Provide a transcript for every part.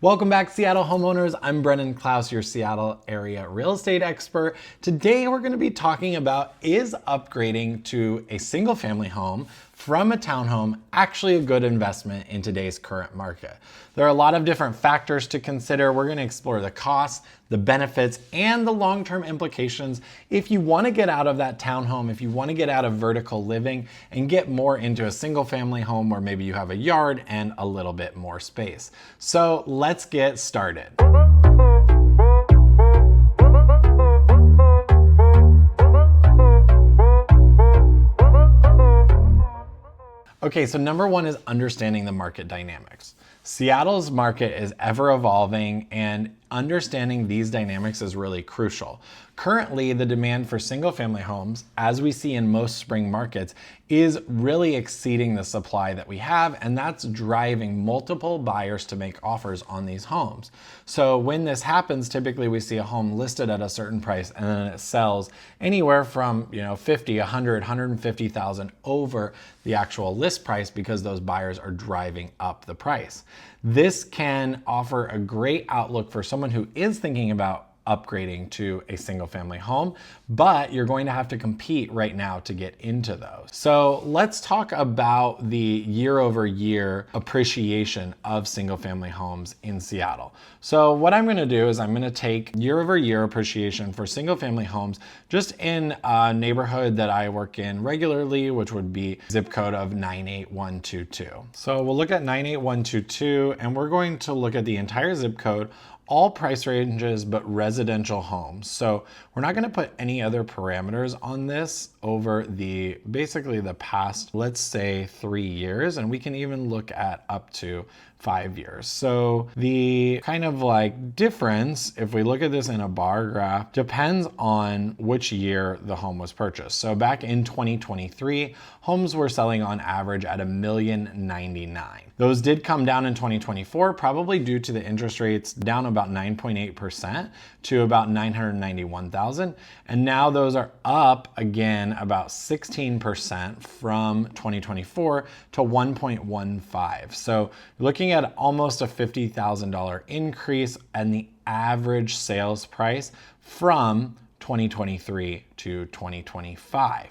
Welcome back, Seattle homeowners. I'm Brennan Klaus, your Seattle area real estate expert. Today, we're going to be talking about, is upgrading to a single family home from a townhome actually a good investment in today's current market? There are a lot of different factors to consider. We're going to explore the costs, the benefits, and the long-term implications if you want to get out of that townhome, if you want to get out of vertical living and get more into a single family home where maybe you have a yard and a little bit more space. So let's get started. Okay, so number one is understanding the market dynamics. Seattle's market is ever evolving, and understanding these dynamics is really crucial. Currently, the demand for single family homes, as we see in most spring markets, is really exceeding the supply that we have, and that's driving multiple buyers to make offers on these homes. So when this happens, typically we see a home listed at a certain price and then it sells anywhere from 50, 100, 150,000 over the actual list price because those buyers are driving up the price. This can offer a great outlook for someone who is thinking about upgrading to a single family home, but you're going to have to compete right now to get into those. So let's talk about the year over year appreciation of single family homes in Seattle. So what I'm going to do is I'm going to take year over year appreciation for single family homes just in a neighborhood that I work in regularly, which would be zip code of 98122. So we'll look at 98122 and we're going to look at the entire zip code, all price ranges, but residential homes. So we're not gonna put any other parameters on this over basically the past, let's say 3 years, and we can even look at up to 5 years. So the kind of like difference, if we look at this in a bar graph, depends on which year the home was purchased. So back in 2023, homes were selling on average at $1,099,000. Those did come down in 2024, probably due to the interest rates down about 9.8% to about $991,000. And now those are up again about 16% from 2024 to 1.15. So looking at almost a $50,000 increase in the average sales price from 2023 to 2025.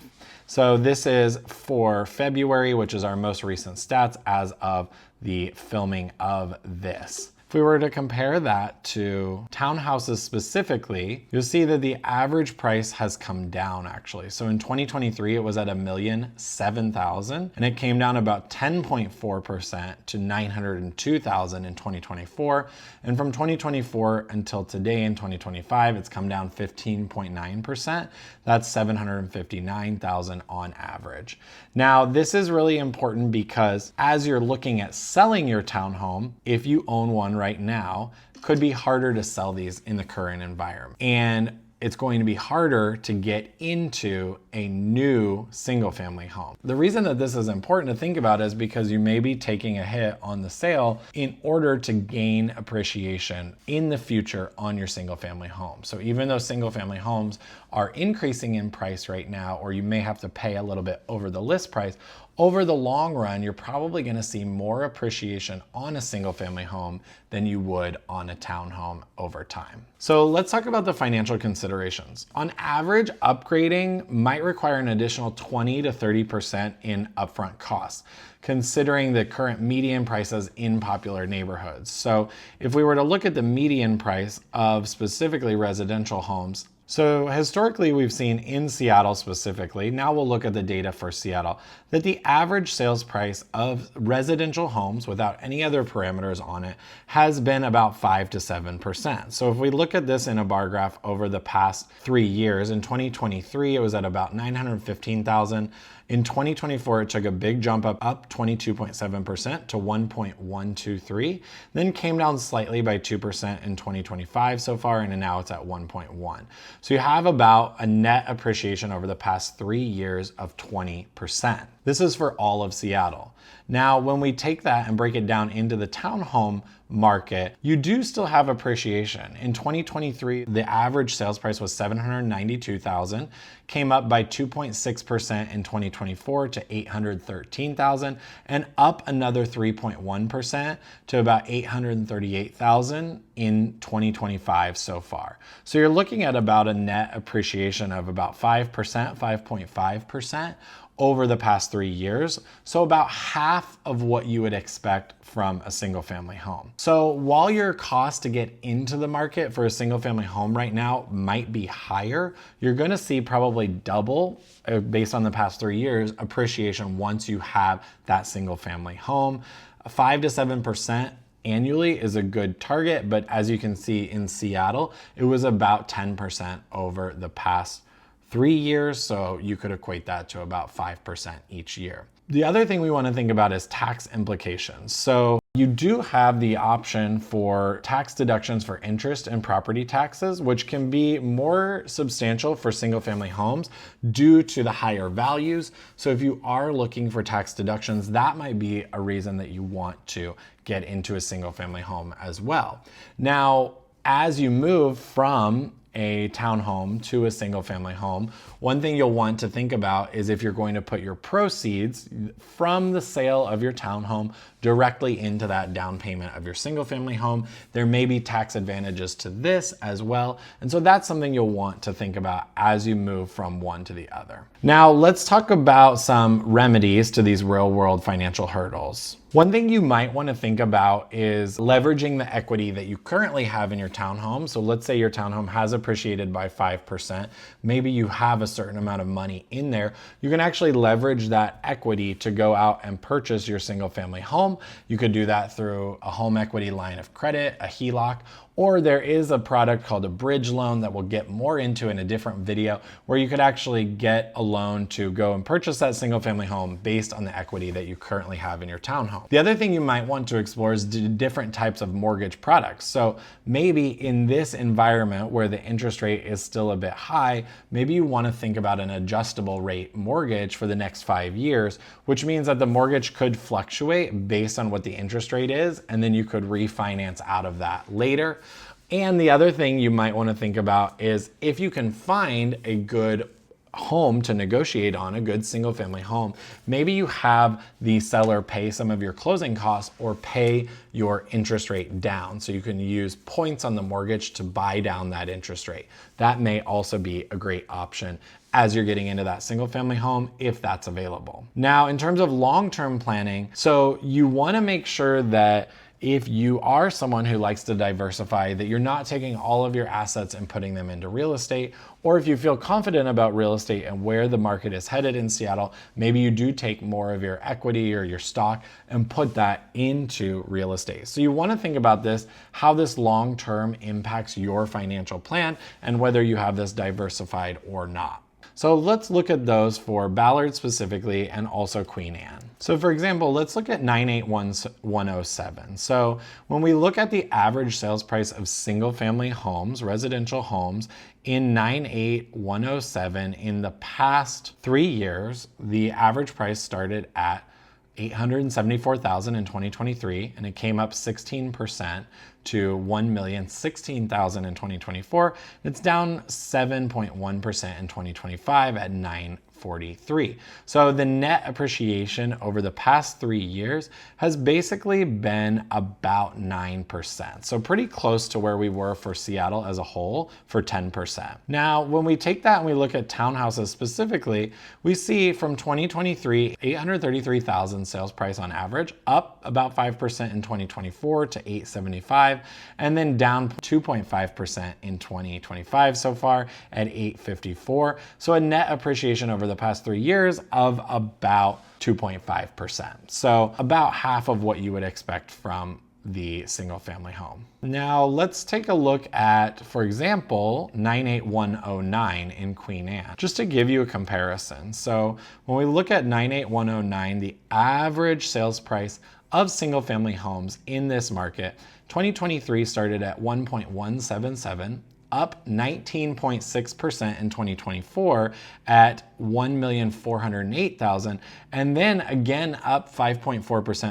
So this is for February, which is our most recent stats as of the filming of this. If we were to compare that to townhouses specifically, you'll see that the average price has come down actually. So in 2023, it was at $1,007,000 and it came down about 10.4% to $902,000 in 2024. And from 2024 until today in 2025, it's come down 15.9%. That's $759,000 on average. Now, this is really important because as you're looking at selling your townhome, if you own one right now, could be harder to sell these in the current environment. And it's going to be harder to get into a new single family home. The reason that this is important to think about is because you may be taking a hit on the sale in order to gain appreciation in the future on your single family home. So even though single family homes are increasing in price right now, or you may have to pay a little bit over the list price, over the long run, you're probably gonna see more appreciation on a single family home than you would on a townhome over time. So let's talk about the financial considerations. On average, upgrading might require an additional 20 to 30% in upfront costs, considering the current median prices in popular neighborhoods. So if we were to look at the median price of specifically residential homes, so historically, we've seen in Seattle specifically, now we'll look at the data for Seattle, that the average sales price of residential homes without any other parameters on it has been about 5 to 7%. So if we look at this in a bar graph over the past 3 years, in 2023, it was at about $915,000. In 2024, it took a big jump up 22.7% to 1.123, then came down slightly by 2% in 2025 so far, and now it's at 1.1. So you have about a net appreciation over the past 3 years of 20%. This is for all of Seattle. Now, when we take that and break it down into the townhome market, you do still have appreciation. In 2023, the average sales price was $792,000, came up by 2.6% in 2024 to $813,000, and up another 3.1% to about $838,000 in 2025 so far. So you're looking at about a net appreciation of about 5%, 5.5% over the past 3 years. So about half of what you would expect from a single family home. So while your cost to get into the market for a single family home right now might be higher, you're gonna see probably double, based on the past 3 years, appreciation once you have that single family home. 5 to 7% annually is a good target, but as you can see in Seattle, it was about 10% over the past 3 years, so you could equate that to about 5% each year. The other thing we want to think about is tax implications. So you do have the option for tax deductions for interest and property taxes, which can be more substantial for single family homes due to the higher values. So if you are looking for tax deductions, that might be a reason that you want to get into a single family home as well. Now, as you move from a townhome to a single family home, one thing you'll want to think about is if you're going to put your proceeds from the sale of your townhome directly into that down payment of your single family home. There may be tax advantages to this as well. And so that's something you'll want to think about as you move from one to the other. Now let's talk about some remedies to these real world financial hurdles. One thing you might want to think about is leveraging the equity that you currently have in your townhome. So let's say your townhome has appreciated by 5%. Maybe you have a certain amount of money in there. You can actually leverage that equity to go out and purchase your single family home. You could do that through a home equity line of credit, a HELOC, or there is a product called a bridge loan that we'll get more into in a different video, where you could actually get a loan to go and purchase that single family home based on the equity that you currently have in your townhome. The other thing you might want to explore is different types of mortgage products. So maybe in this environment where the interest rate is still a bit high, maybe you want to think about an adjustable rate mortgage for the next 5 years, which means that the mortgage could fluctuate based on what the interest rate is, and then you could refinance out of that later. And the other thing you might want to think about is if you can find a good home to negotiate on, a good single family home, maybe you have the seller pay some of your closing costs or pay your interest rate down. So you can use points on the mortgage to buy down that interest rate. That may also be a great option as you're getting into that single family home, if that's available. Now, in terms of long-term planning, so you want to make sure that if you are someone who likes to diversify, that you're not taking all of your assets and putting them into real estate, or if you feel confident about real estate and where the market is headed in Seattle, maybe you do take more of your equity or your stock and put that into real estate. So you want to think about this, how this long-term impacts your financial plan and whether you have this diversified or not. So let's look at those for Ballard specifically and also Queen Anne. So for example, let's look at 98107. So when we look at the average sales price of single family homes, residential homes in 98107 in the past 3 years, the average price started at $874,000 in 2023, and it came up 16% to $1,016,000 in 2024. It's down 7.1% in 2025 at $943,000. So the net appreciation over the past 3 years has basically been about 9%. So pretty close to where we were for Seattle as a whole for 10%. Now, when we take that and we look at townhouses specifically, we see from 2023, $833,000 sales price on average, up about 5% in 2024 to $875,000, and then down 2.5% in 2025 so far at $854,000. So a net appreciation over the past 3 years of about 2.5%. So about half of what you would expect from the single family home. Now let's take a look at, for example, 98109 in Queen Anne, just to give you a comparison. So when we look at 98109, the average sales price of single family homes in this market, 2023 started at 1.177, up 19.6% in 2024 at 1,408,000, and then again up 5.4%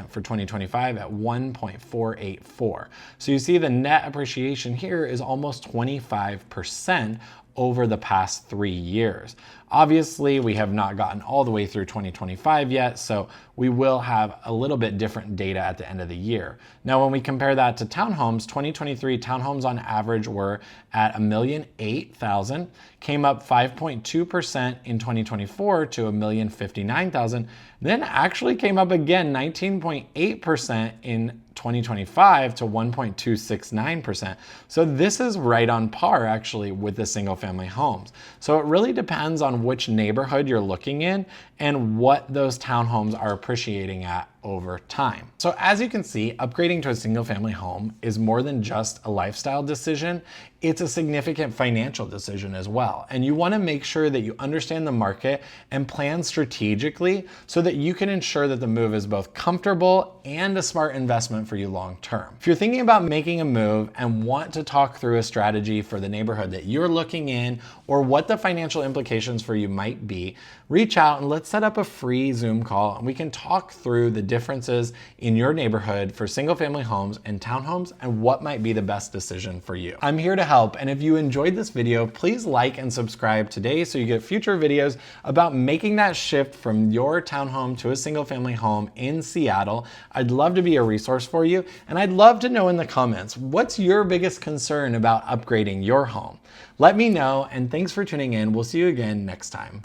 for 2025 at 1.484. So you see the net appreciation here is almost 25% over the past 3 years. Obviously, we have not gotten all the way through 2025 yet, so we will have a little bit different data at the end of the year. Now, when we compare that to townhomes, 2023 townhomes on average were at 1,008,000, came up 5.2% in 2024 to 1,059,000, then actually came up again 19.8% in 2025 to 1.269%. So this is right on par actually with the single family homes. So it really depends on which neighborhood you're looking in and what those townhomes are appreciating at over time. So as you can see, upgrading to a single family home is more than just a lifestyle decision. It's a significant financial decision as well. And you want to make sure that you understand the market and plan strategically so that you can ensure that the move is both comfortable and a smart investment for you long term. If you're thinking about making a move and want to talk through a strategy for the neighborhood that you're looking in or what the financial implications for you might be, reach out and let's set up a free Zoom call and we can talk through the differences in your neighborhood for single family homes and townhomes and what might be the best decision for you. I'm here to help, and if you enjoyed this video, please like and subscribe today so you get future videos about making that shift from your townhome to a single family home in Seattle. I'd love to be a resource for you, and I'd love to know in the comments, what's your biggest concern about upgrading your home? Let me know, and thanks for tuning in. We'll see you again next time.